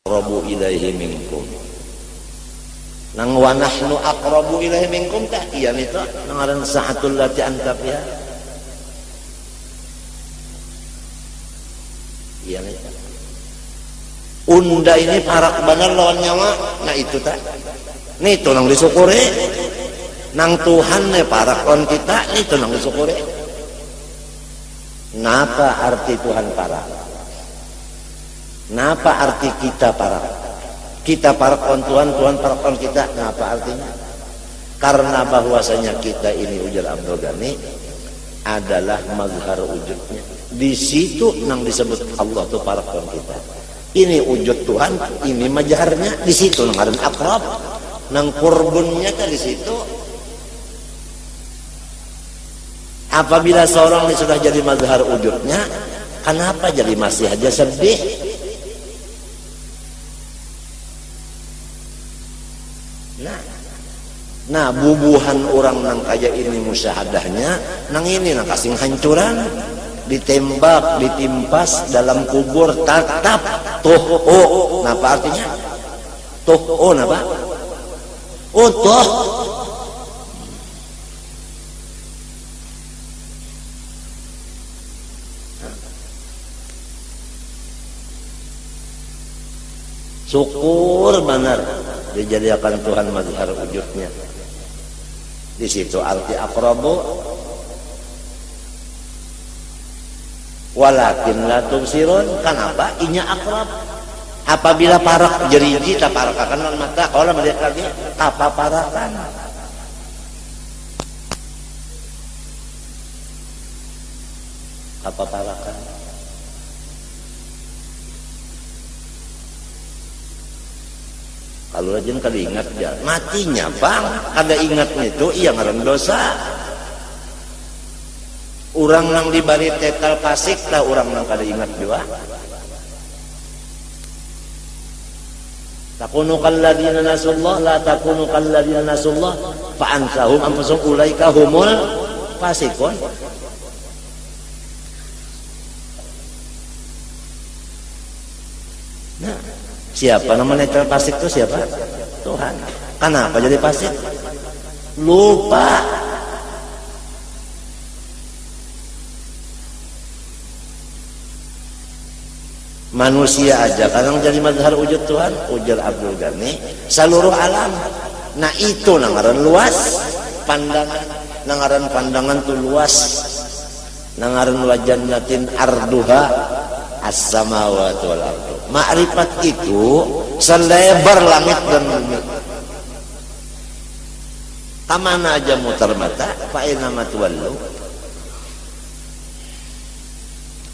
aqrabu ilaihi minkum. Nang wa nahnu aqrabu ilaihi minkum tah iya itu ngaran sa'atul lati anta fiha. Iya nih. Unda ini parak bener lawan nyawa. Nah itu tak. Nih itu nang disyukuri. Nang Tuhan nih parak lawan kita. Nih itu nang disyukuri. Napa arti Tuhan parak? Napa arti kita parak? Kita parak lawan Tuhan, Tuhan parak lawan kita. Napa artinya? Karena bahwasanya kita ini ujar Abdul Ghani adalah mazhar wujudnya. Di situ nang disebut Allah tuh parak lawan kita. Ini wujud Tuhan, ini majarnya di situ nang ada akrab, nang kurbunnya kan di situ. Apabila seorang ini sudah jadi mazhar wujudnya, kenapa jadi masih aja sedih? Nah, bubuhan orang nang kaya ini musyahadahnya, nang ini nang kasing hancuran. Ditembak, ditimpas dalam kubur tatap toh. Napa artinya? Toh napa? Toh. Syukur benar dijadikan Tuhan mazhar wujudnya. Di situ arti aqrabu walakin la tubsirun. Kenapa? Inya akrab. Apabila parak jeriji tak parakakan mata kalau melihat lagi apa parakan. Apa parakan? Kalau rajin kali ingat ya matinya bang. Ada ingatnya itu iya ngaran dosa. Urang nang dibari tetal kasik lah urang nang kada ingat juga. Takunu kalladina nasullah la takunu kalladina nasullah fa ansahum anfusahum ulaika humul fasikun. Nah, siapa namanya tetal kasik itu siapa? Tuhan. Kenapa jadi fasik? Lupa. Manusia aja kadang jadi mazhar wujud Tuhan, ujar Abdul Ghani seluruh alam. Nah itu nangaran luas pandangan, nangaran pandangan tuh luas, nangaran wajannatin arduha as-samawati wal ardu. Makrifat itu selebar langit dan bumi. Kamana aja mutar mata, fa inna ma tuwallu.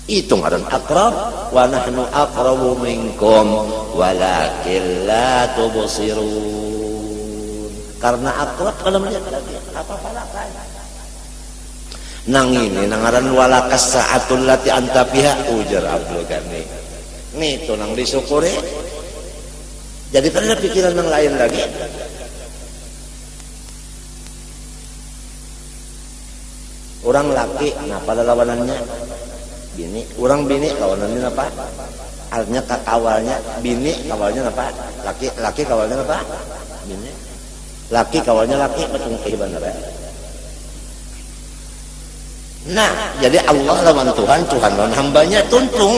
Itu ngaran akrab. Wa nahnu aqrabu minkum walakin la tubsirun. Karena akrab kalau melihat lagi apa parakan. Nang ini nangaran walakas sa'atul lati anta fiha ujar Abdul Ghani. Nih itu nang disyukuri. Jadi kan ada pikiran yang lain lagi. Orang laki, nah pada lawanannya bini, orang bini kawanannya apa? Artinya awalnya bini kawalnya apa? Laki kawalnya apa? Bini. Laki kawalnya laki betul kehidupan apa? Nah, jadi Allah lawan Tuhan, Tuhan lawan hambanya tuntung.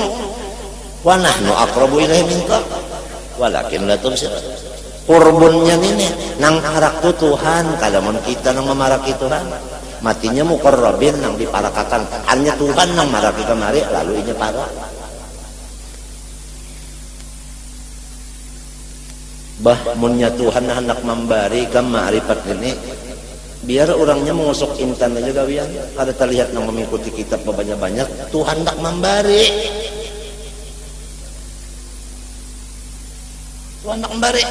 Wa nahnu aqrabu ilaihi minkum walakin la tubsirun. Kurbunnya ini nang harak tu Tuhan, kalamun kita nang memaraki Tuhan. Matinya muqarrabin nang diparakakan, hanya Tuhan nang maraki kemari lalu inya parak. Bah munnya Tuhan hendak memberi ke ma'rifat ini biar orangnya mengusuk intan aja gawian. Kada terlihat nang mengikuti kitab banyak-banyak Tuhan hendak memberi. Anak memberi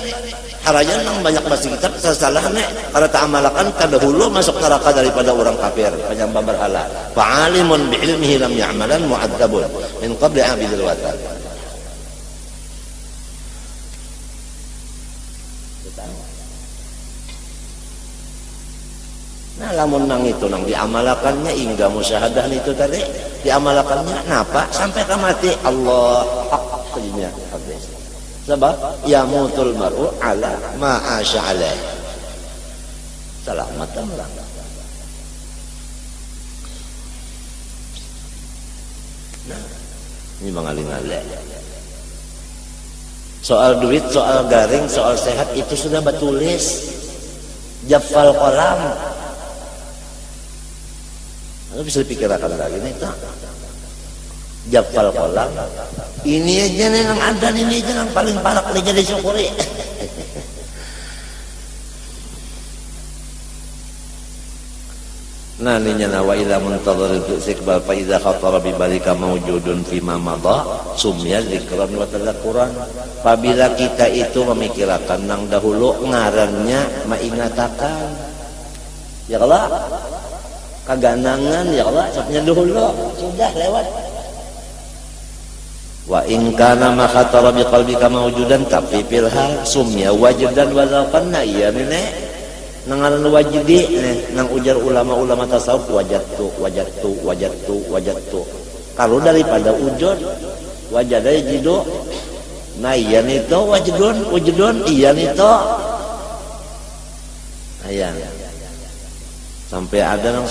harajan nang banyak baca kitab salah-salahnya kada ta'amalakan tadahulu masuk neraka daripada orang kafir penyembah berhala. Fa'alimun bi'ilmihi lam ya'malan mu'adzabun min qabli 'abidil watan. Nah lamun nang itu nang diamalakannya hingga musyahadah itu tadi diamalakannya napa sampai ke mati Allah haknya habis. Sebab yamutul mar'u ala ma asya alaih. Selamat orang. Nah, ini mengaling-aling. Soal duit, soal garing, soal sehat itu sudah batulis. Jafal kolam. Lalu bisa dipikirkan lagi nih tak? Jafal kolam. Ini aja nih yang ada, ini aja yang paling parah aja disyukuri. Nah ini wa ila muntadhir istiqbal fa idza khatara bi balika mawjudun fi ma madha sumya dzikran wa tadhakkuran. Apabila kita itu memikirkan nang dahulu ngarannya maingatakan. Ya Allah. Kaganangan ya Allah sapnya dahulu sudah lewat. Wa in kana ma khatara bi qalbika mawjudan tapi fil hal sumya wajdan wa zaqanna ya nenek. Nangaran wajidi nang ujar ulama-ulama tasawuf wajadtu. Kalau daripada wujud wajada jidu. Nah iyan itu wujudun iyan itu. Ayan. Sampai ada nang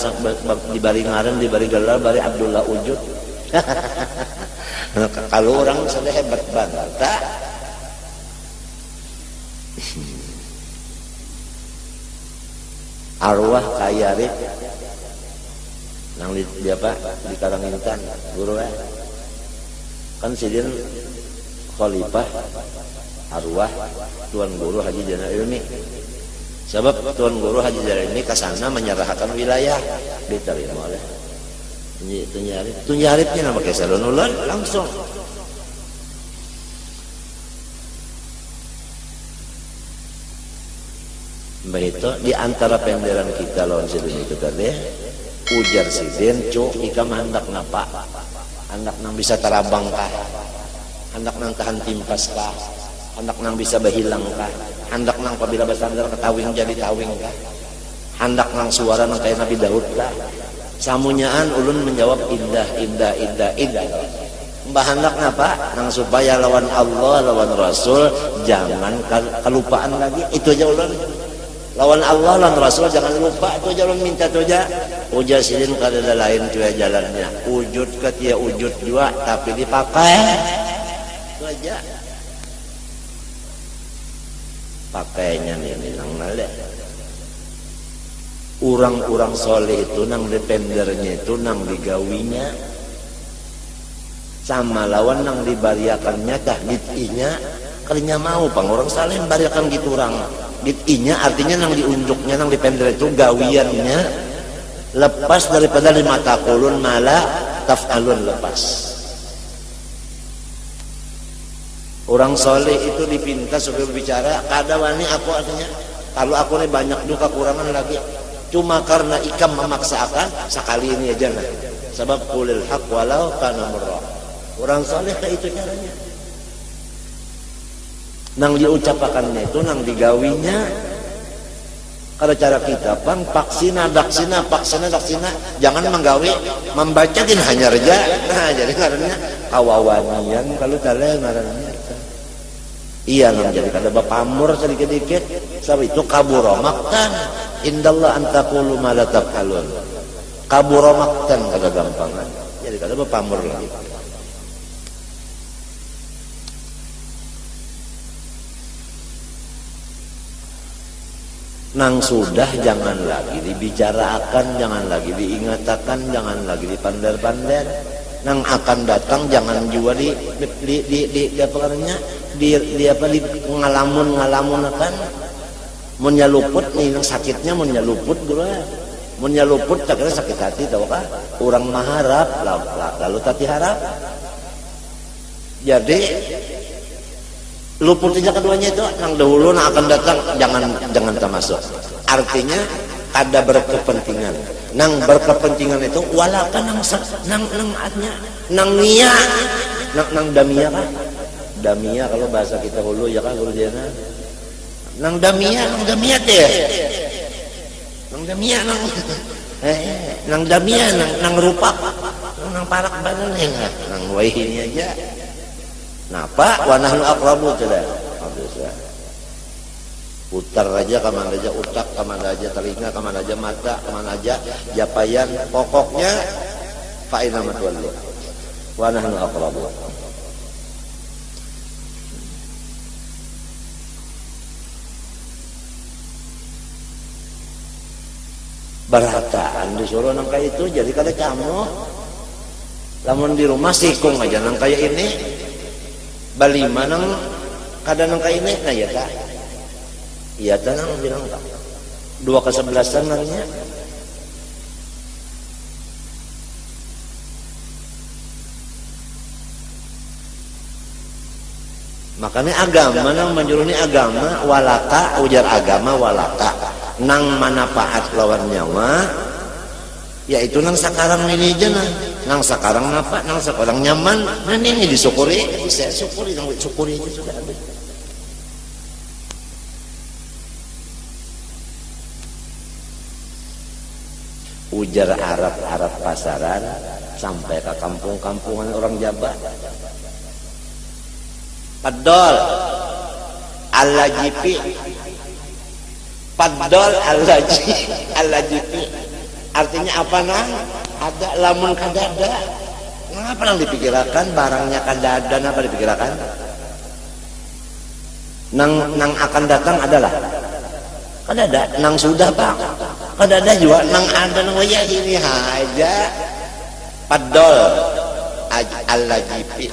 di bari ngaran di bari gelar bari Abdullah Wujud. Kalau orang sudah hebat banget tak? Arwah kayarif nang di apa di Karangintan guru kan sidin khalifah arwah tuan guru Haji Jainal Ilmi. Sebab tuan guru Haji Jainal Ilmi kasana menyerahkan wilayah diterima oleh tunjaripnya nama kesalon ulan langsung. Begitu di antara penderan kita lawan sidin itu tadi ujar sidin cuk ikam hendak napa hendak nang bisa terabang kah hendak nang tahan timpas kah hendak nang bisa berhilang kah hendak nang apabila bersandar ketawing jadi tawing kah hendak nang suara nang kayak Nabi Daud kah samunyaan ulun menjawab indah mbah hendak napa nang supaya lawan Allah lawan Rasul jangan kelupaan lagi itu aja ulun. Lawan Allah lawan Rasul jangan lupa itu jalan minta tu aja. Ujar sidin kada lain tu jalannya. Wujud ke dia wujud juga tapi dipakai. Itu aja. Pakainya nih nang nale. Orang-orang soleh itu nang dependernya itu nang digawinya sama lawan nang dibariakannya tah ditihnya kalinya mau pang orang saleh bariakan gitu orang. Dit'inya artinya nang diunjuknya nang dipender itu gawiannya lepas daripada lima taqulun mala taf'alun lepas. Orang soleh itu dipinta supaya berbicara kada wani aku artinya kalau aku ini banyak juga kekurangan lagi cuma karena ikam memaksakan sekali ini aja nah sebab qulil haq walau kana murra. Orang soleh kayak itu caranya. Nang diucapakannya itu nang digawinya kalau cara kita pang paksina daksina jangan menggawi membacakin hanya reja nah jadi ngarannya kawawanian kalau tale ngarannya iya nang jadi kada bapamur sedikit-dikit sebab itu kaburomaktan indallah antaqulu ma la taf'alun kaburomaktan kada gampangan jadi kada bapamur lagi. Nang sudah jangan lagi dibicarakan, jangan lagi diingatakan, jangan lagi dipander-pander. Nang akan datang jangan juga di apa namanya di ngalamun akan munnya luput nih nang sakitnya munnya luput gua munnya luput tak kira sakit hati tahu kah orang maharap lalu tati harap jadi luput aja keduanya itu nang dahulu nang akan datang jangan termasuk artinya ada berkepentingan nang berkepentingan itu walaupun nang nia nang damia kan damia kalau bahasa kita hulu ya kan hulu jana nang damia teh nang damia nang rupak nang parak badan nang wahini aja Napa wa nahnu aqrabu cenah. Putar aja kemana aja utak, kemana aja telinga, kemana aja mata, kemana aja japayan, pokoknya fa inna matwallu wa nahnu aqrabu. Barataan disuruh nang kayak itu jadi kada camu. Lamun di rumah sikung aja nang kayak ini. Balima nang kada nang kayak ini, nah ya tak. Iya tenang bilang tak. 2/11 nangnya. Makanya agama nang menjuruni agama walaka, ujar agama walaka nang manfaat lawan nyawa, yaitu nang sakarang ini aja nang sakarang napa, nang sakarang nyaman, nah ini disyukuri, saya syukuri, nang syukuri itu sudah ada. Ujar Arab pasaran sampai ke kampung-kampungan orang Jawa. Padol al-lajipi, padol al-lajipi, artinya apa nang? Ada lamun kada ada. Ngapa nang dipikirkan barangnya kada ada, apa dipikirkan? Nang akan datang adalah kada ada, nang sudah Pak. Kada ada juga nang ada nang waya ini aja. Padol al-lajipi.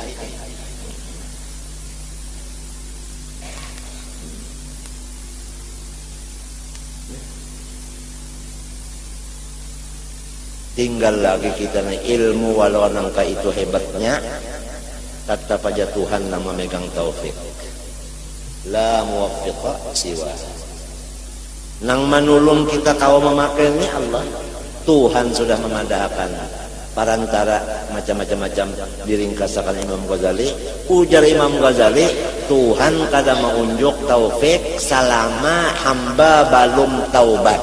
Tinggal lagi kita nih ilmu walau nangka itu hebatnya, tetap aja Tuhan nama megang taufik. La muwaffiqa siwa. Nang manulung kita kau memakainya Allah. Tuhan sudah memadakan parantara macam-macam diringkasakan Imam Ghazali. Ujar Imam Ghazali, Tuhan kada menunjuk taufik selama hamba belum taubat.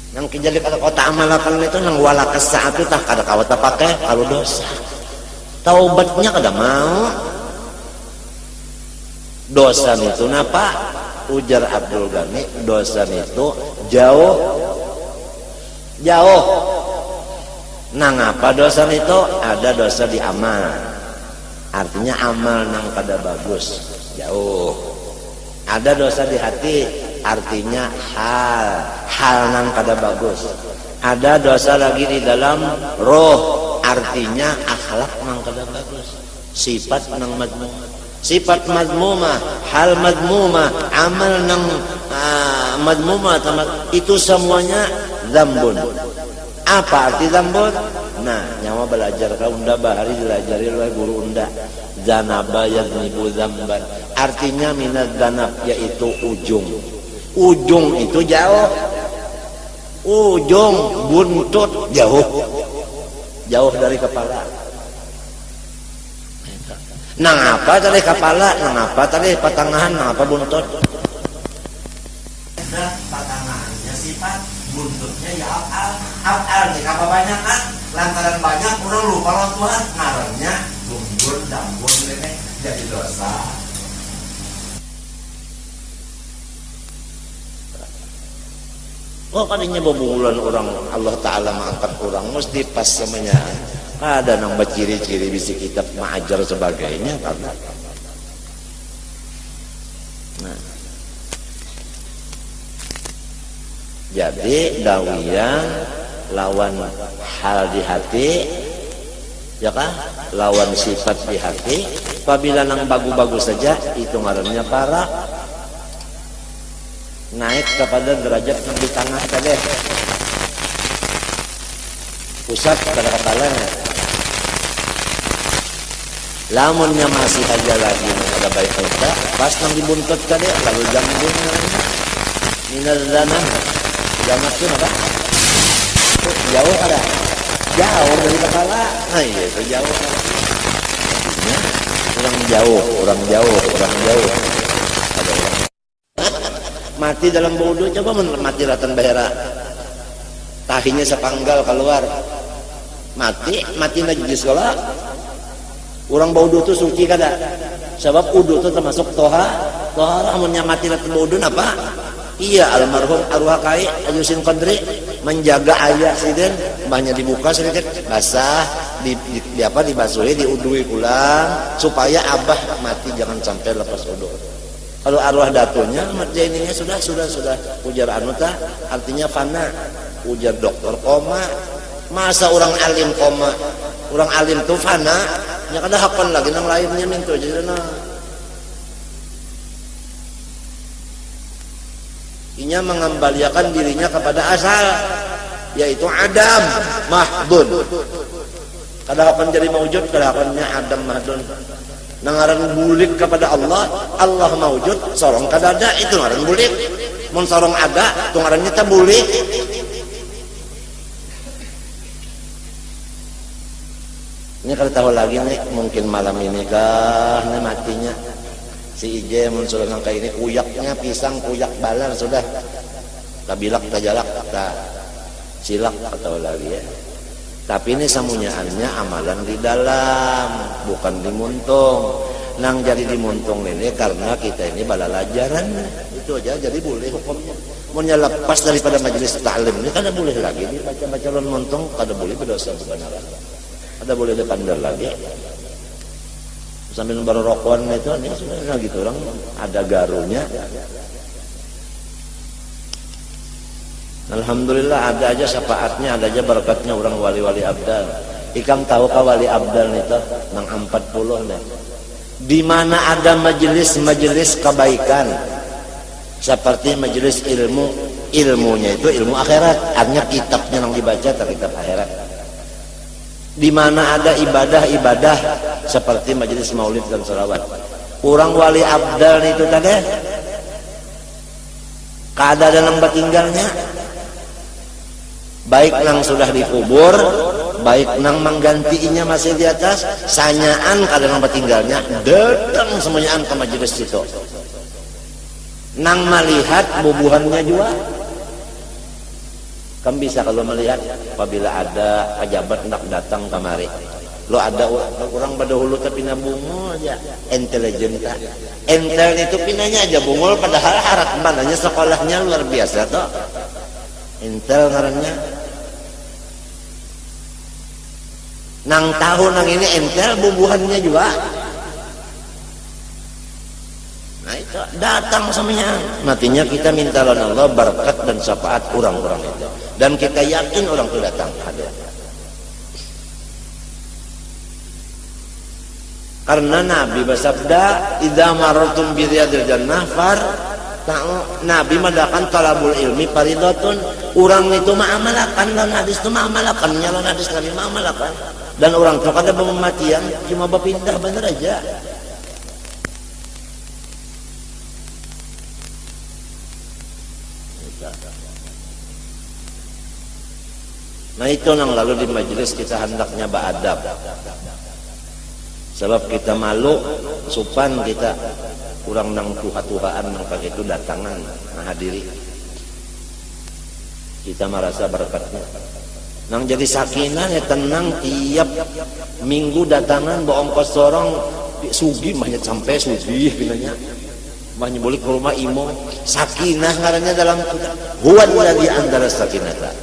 Nang kejadian kata kota amalakan itu nang walakas saat itu tak kada kawat pakai kalau dosa. Taubatnya kada mau. Dosa itu napa? Ujar Abdul Ghani, dosa itu jauh. Nang apa dosa itu? Ada dosa di amal. Artinya amal nang kada bagus, jauh. Ada dosa di hati, artinya hal nang kada bagus. Ada dosa lagi di dalam roh, artinya akhlak nang kada bagus. Sifat nang madmumah. Sifat madmumah, hal madmumah, amal nang madmumah, itu semuanya zambun. Apa arti zambun? Nah, nyawa belajar kau unda bahari dilajari oleh guru unda. Zanaba yaznibu zamban. Artinya minaz zanab, yaitu ujung. Ujung itu jauh. Ujung buntut jauh. Jauh dari kepala. Nang apa tadi kepala, nang apa tadi patangan, nang apa buntut. Patangannya sifat, buntutnya ya afal. Jika banyak kan, lantaran banyak orang lupa lawan Tuhan, ngarannya dambun ini jadi dosa. Oh kadinya bebulan orang Allah Ta'ala mengangkat orang mesti pas semuanya. Ada nang ciri-ciri bisi kitab mengajar sebagainya karena nah. Jadi dawiyan lawan hal di hati ya kan, lawan sifat di hati. Apabila nang bagus-bagus saja itu ngarannya para naik kepada derajat yang di tengah tadi, pusat pada kepalanya. Lamunnya masih aja lagi ada baik kita pas nang dibuntut tadi lalu jambung minal zanah jamak itu apa? Jauh ada, jauh dari kepala. Nah iya itu jauh. Orang jauh. Ada orang mati dalam bodoh, coba mati ratan bahera tahinya sepanggal keluar mati najis sekolah Urang baudu tuh suci kada. Sebab wudu itu termasuk tohara amunnya mati lati baudu apa? Iya, almarhum arwah kai Ajusin Qadri menjaga ayah siden banyak dibuka sedikit basah di apa dibasuhi diudui ulang supaya abah mati jangan sampai lepas wudu. Kalau arwah datunya jaininya sudah ujar anuta artinya fana, ujar dokter koma. Masa orang alim koma, orang alim tuh fana nya kada hakon lagi nang lainnya mintu aja na. Inya mengembalikan dirinya kepada asal, yaitu Adam mahdun. Kada hakon jadi maujud, kada hakonnya Adam mahdun. Nangaran bulik kepada Allah, Allah maujud, sorong kada ada, itu ngaran bulik. Mun sorong ada, itu ngarannya ta bulik. Ini kalau tahu lagi nih, mungkin malam ini kah nih matinya si Ije mun sudah nangka ini uyaknya pisang kuyak balar sudah tabilak tajalak tak silak atau lagi ya. Tapi ini samunyaannya amalan di dalam, bukan dimuntung. Nang jadi dimuntung ini karena kita ini balalajaran, itu aja jadi boleh hukumnya. Mau lepas daripada majelis taklim ini kada boleh lagi dibaca-baca lon muntung, kada boleh berdosa bukan neraka. Ada boleh dipandang lagi sambil baru rokokan itu ini sudah gitu orang ada garunya. Alhamdulillah ada aja syafaatnya, ada aja berkatnya orang wali-wali abdal. Ikam tahu kah wali abdal itu nang 40 nih. Di mana ada majelis-majelis kebaikan seperti majelis ilmu, ilmunya itu ilmu akhirat, artinya kitabnya yang dibaca terkitab akhirat. Di mana ada ibadah-ibadah seperti majelis maulid dan salawat. Orang wali abdal itu tadi kada dalam tinggalnya, baik nang sudah dikubur, baik nang menggantinya masih di atas, sanyaan kada dalam tinggalnya, datang semuanya ke majelis itu. Nang melihat bubuhannya juga. Kamu bisa kalau melihat apabila ada pejabat nak datang kemari, lo ada orang pada hulu tapi bungo aja, intelijen tak, entel itu pinanya aja bungul padahal harat mananya sekolahnya luar biasa toh, entel ngarannya. Nang tahu nang ini entel bubuhannya juga. Nah itu datang semuanya. Matinya kita minta lawan Allah berkat dan syafaat orang-orang itu. Dan kita yakin orang itu datang hadir. Karena Nabi bersabda, "Idza marartum bi riyadil jannah far." Nabi madakan talabul ilmi faridatun. Orang itu ma'amalakan dan hadis itu ma'amalakan, nyalan hadis Nabi ma'amalakan. Dan orang itu kada pematian cuma berpindah bener aja. Nah itu yang lalu di majelis kita hendaknya beradab. Sebab kita malu, supan kita kurang nang tuha-tuhaan nang pagi itu datangan menghadiri. Kita merasa berkatnya. Nang jadi sakinah ya tenang tiap minggu datangan bawa ongkos sorong sugi banyak sampai sugi pinanya. Banyak boleh ke rumah imo. Sakinah ngarannya dalam huwa alladzi anzala sakinata.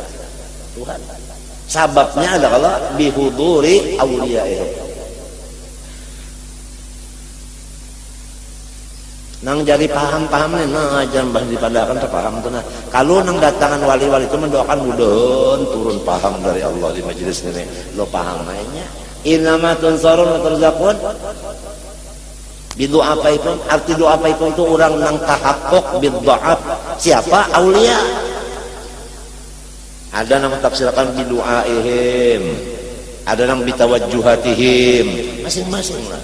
Tuhan. Sababnya adalah bihuduri awliyaih. Nang jadi paham-paham nih, nah aja mbah dipadakan terpaham tuh. Nah, kalau nang datangan wali-wali itu mendoakan mudah turun paham dari Allah di majelis ini. Lo paham mainnya. Innama tunsarun wa turzaqun. Bidoa apa itu? Arti doa apa itu orang nang tahakkuk bidoa. Siapa? Aulia. Ada yang mentafsirkan bidu'aihim, ada yang bitawajjuhatihim, masing-masing lah.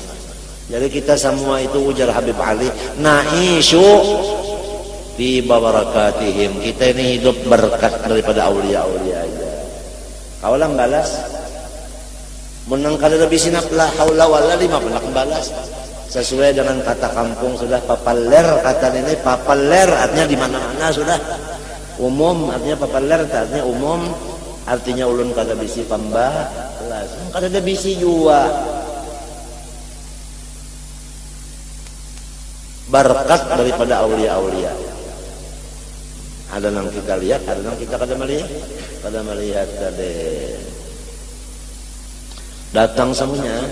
Jadi kita semua itu ujar Habib Ali, naisyu fi barakatihim. Kita ini hidup berkat daripada aulia-aulia aja. Kaulah balas, menang kada lebih sinap la haula wala lima pernah balas. Sesuai dengan kata kampung sudah papaler, kata ini papaler artinya di mana-mana sudah. Umum artinya papaler, artinya umum, artinya ulun kada bisi pambah, kada ada bisi jua. berkat daripada aulia-aulia. Ada yang kita lihat, ada yang kita kada melihat tadi. Datang semuanya.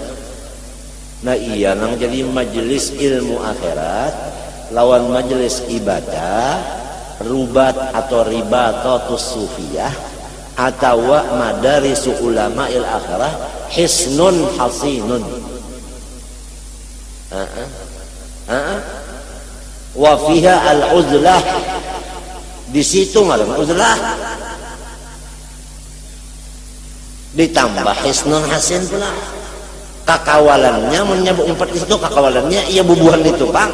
Nah iya nang jadi majelis ilmu akhirat lawan majelis ibadah, rubat atau ribatatus sufiyah atau madarisu ulama'il akhirah hisnun hasinun. Wa fiha al-uzlah. Di situ ngaran uzlah. Ditambah hisnun hasin pula. Kakawalannya menyebut umpat di situ, kakawalannya ia bubuhan itu, Bang.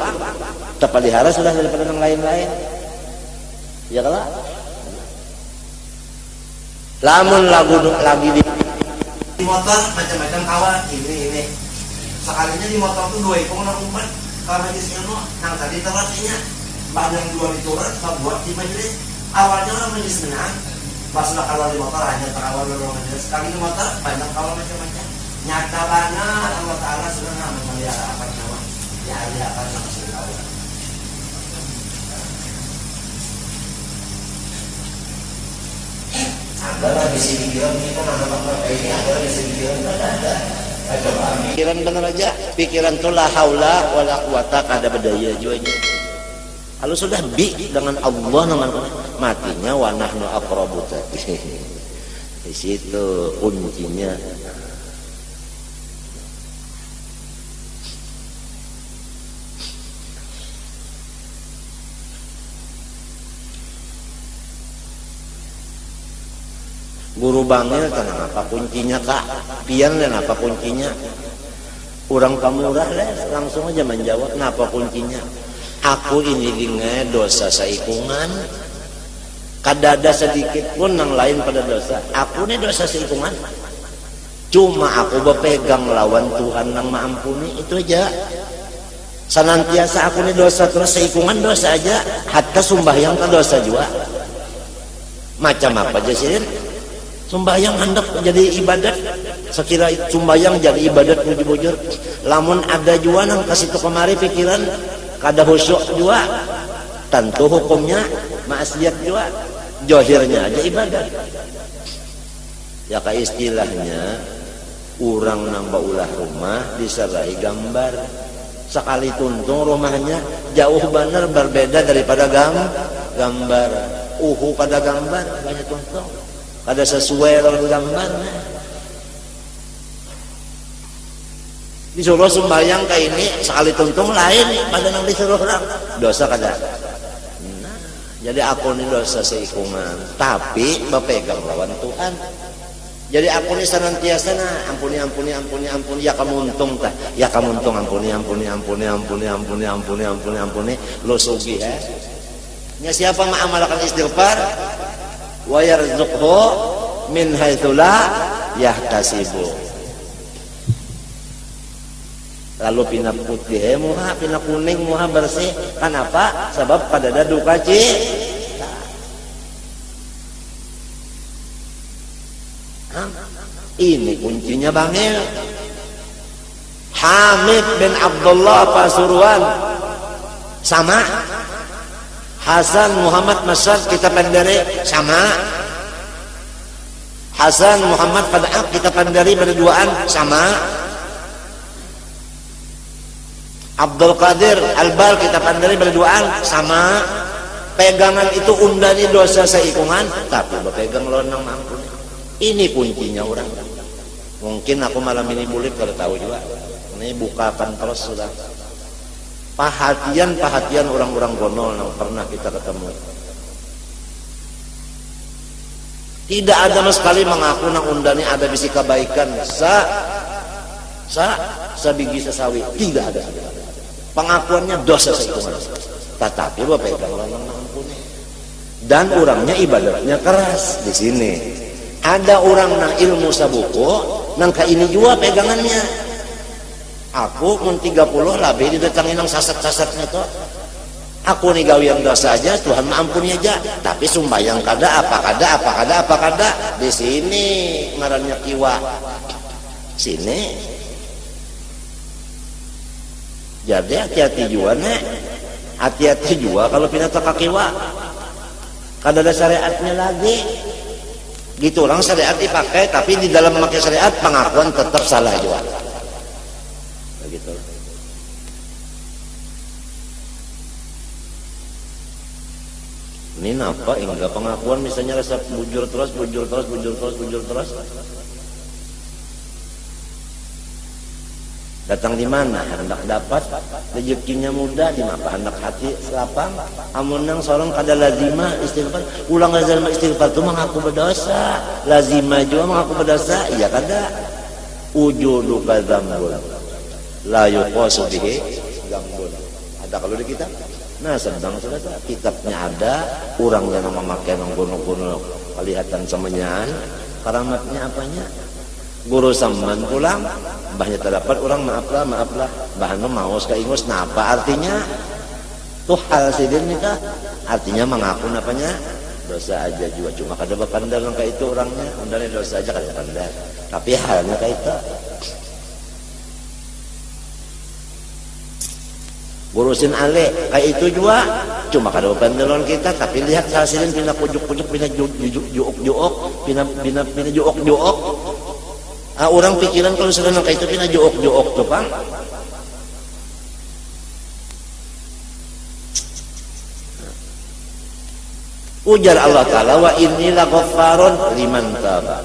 Terpelihara sudah daripada yang lain-lain. Ya kalau lamun lagu lagi di motor macam-macam kawan ini sekalinya di motor tuh dua ikung nang umpat kalau majelisnya no nang tadi terasinya banyak dua diturun buat di majelis awalnya orang majelis menang pas kalau di motor hanya terawal orang majelis sekali di motor banyak kawan macam-macam nyata benar Allah Ta'ala sudah memelihara apa nama ya dia akan langsung tahu. Adalah di sini pikiran kita nama ini adalah di sini pikiran ada. Pikiran benar aja, pikiran tu la haula wala quwata kada berdaya juga. Kalau sudah bi dengan Allah nama matinya wa nahnu aqrabu. Di situ kuncinya. Guru bangil tenang apa kuncinya kak pian dan apa kuncinya orang pamurah langsung aja menjawab kenapa kuncinya aku ini dengan dosa seikungan kadada sedikit pun yang lain pada dosa aku ini dosa seikungan cuma aku berpegang lawan Tuhan yang maampuni itu aja senantiasa aku ini dosa terus seikungan dosa aja hatta sumbahyang ke dosa juga macam apa aja sih sumbayang hendak jadi ibadat sekira sumbayang jadi ibadat bujur-bujur lamun ada juga nang kasih tu kemari pikiran kada khusyuk juga tentu hukumnya maksiat juga johirnya aja ibadat ya kayak istilahnya orang nang baulah rumah diserai gambar sekali tuntung rumahnya jauh benar berbeda daripada gambar pada gambar banyak tuntung ada sesuai dengan gambarnya. Disuruh sembahyang kayak ini sekali tuntung lain pada yang disuruh orang dosa kada. Nah, jadi aku ini dosa seikungan, tapi berpegang lawan Tuhan. Jadi aku ini senantiasa ampuni ya kamu untung tah ya kamu untung ampuni lo sugih ya. Nya siapa mengamalkan istighfar wa yarzuqhu min haitsu la yahtasibu. Lalu pina putih muha pina kuning muha bersih kenapa? Sebab pada dadu kaci ini kuncinya bangil. Hamid bin Abdullah Pasuruan sama Hasan Muhammad Masad kita pandari sama Hasan Muhammad Fadaak kita pandari berduaan sama Abdul Qadir Albal kita pandari berduaan sama pegangan itu undani dosa seikungan tapi berpegang lonang mampu ini kuncinya orang mungkin aku malam ini bulik kalau tahu juga ini bukakan terus sudah perhatian orang-orang gonol yang pernah kita ketemu tidak ada sama sekali mengaku nang undani ada bisi kebaikan sabigi sesawi tidak ada pengakuannya dosa seikungan tetapi berpegang lonang ampuni dan orangnya ibadatnya keras di sini ada orang nang ilmu sabuku nang ka ini juga pegangannya aku mun 30 lebih didatangin nang sasat-sasatnya itu aku nih gawian dosa aja Tuhan maampuni aja tapi sumbayang kada di sini ngarannya kiwa sini jadi hati-hati juga nek Hati-hati juga kalau pindah kakiwa. Kada ada syariatnya lagi. Gitu orang syariat dipakai, tapi di dalam memakai syariat pengakuan tetap salah juga. Begitu. Ini apa? Enggak pengakuan misalnya rasa bujur terus. Datang di mana hendak dapat rezekinya mudah, di mana hendak hati selapang. Amun nang sorong kada lazimah istighfar, ulang lazimah istighfar tu mengaku berdosa, lazimah juga mengaku berdosa, iya kada. Ujudu kadzambun la yuqasu bihi dzambun. Ada kalau di kitab. Nah, sedang sudah kitabnya ada, orang yang memakai nonggono-gono kelihatan semenyan, karamatnya apanya? Guru saman pulang, bahnya terdapat orang maaflah, bahan maus kaingus, nah apa artinya? Tuh hal sidin nikah, artinya mengaku apanya? Dosa aja juga, cuma kada berpandang kayak itu orangnya, undangnya dosa aja kada pandang, tapi halnya kayak itu. Gurusin ale, kayak itu juga, cuma kada berpandang kita, tapi lihat hal sidin pindah pujuk-pujuk, pindah juok-juok, pindah juok-juok. Orang pikiran kalau sudah nangka itu pindah jook-jook tuh Pak. Ujar Allah Ta'ala, wa inni laghaffarun liman taba.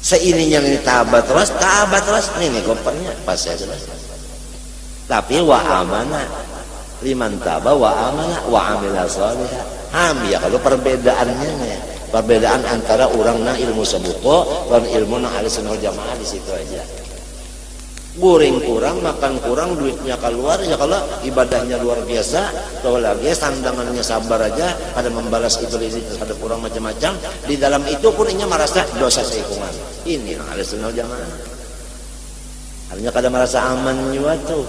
Seininya ini taba terus, ini gopernya pas saya selesai. Tapi wa amana liman taba wa amana wa amila shalihah. Ya kalau perbedaannya ya. Perbedaan antara orang na ilmu sebuko dan ilmu na ahli sunnah jamaah di situ aja. Goreng kurang, makan kurang, duitnya keluar, ya kalau ibadahnya luar biasa, tahu lagi sandangannya sabar aja, ada membalas itu terhadap orang macam-macam. Di dalam itu pun inya merasa dosa seikungan. Ini ahli sunnah jamaah. Artinya kada merasa aman juga tuh.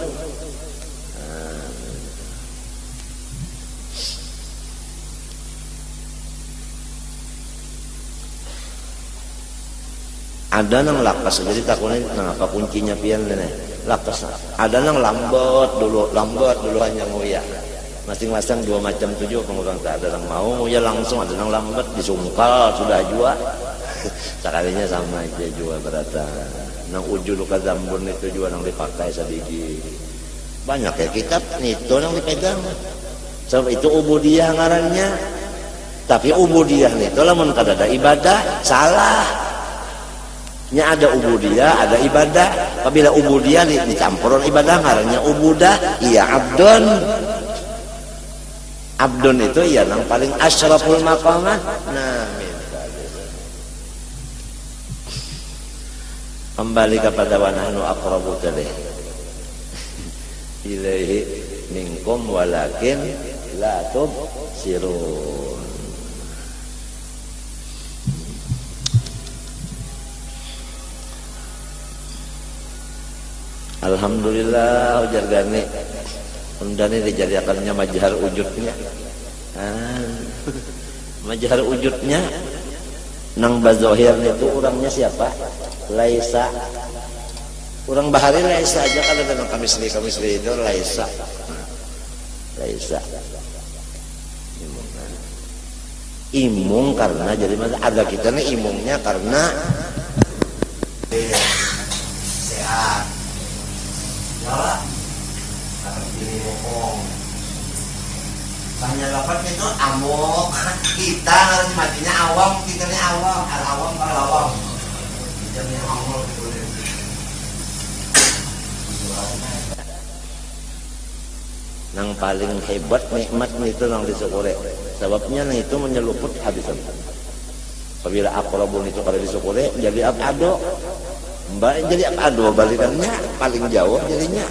Ada nang lakas, jadi takutnya nah apa kuncinya pian nih lakas. Ada nang lambat dulu hanya nguya. Masing-masing dua macam tujuh pengurang tak ada nang mau nguya langsung, ada nang lambat disungkal sudah jua. Sekalinya sama aja jua berata. Nang ujul kadzambun itu juga nang dipakai sadiki. Banyak ya kitab itu nang dipegang. Sebab itu ubudiyah ngarannya. Tapi ubudiyah itu lamun kada ada ibadah salah. Nya ada ubudiyah, ada ibadah. Apabila ubudiyah dicampuran ibadah, ngarannya ubudah. Iya abdun. Abdun itu ya yang paling asyraful maqamat. Nah, kembali kepada wa nahnu aqrabu ilaihi minkum walakin la tubsirun. Alhamdulillah ujar gani undani dijadikannya majhar wujudnya. Majhar wujudnya nang bazohir itu orangnya siapa? Laisa. Orang bahari laisa aja kan ada nang kamisli itu laisa. Laisa. Imung karena jadi ada kita nih imungnya karena sehat. Ya, ini bohong. Tanya dapat itu amok. Kita harus matinya awam, kita ini awam, awam kalau awam. Kita ini awam. Yang paling hebat nikmat itu yang disyukuri. Sebabnya itu menyeluput habisan. Apabila aqrabun itu kalau disyukuri jadi abado. Mbak jadi apa balikannya paling jauh jadinya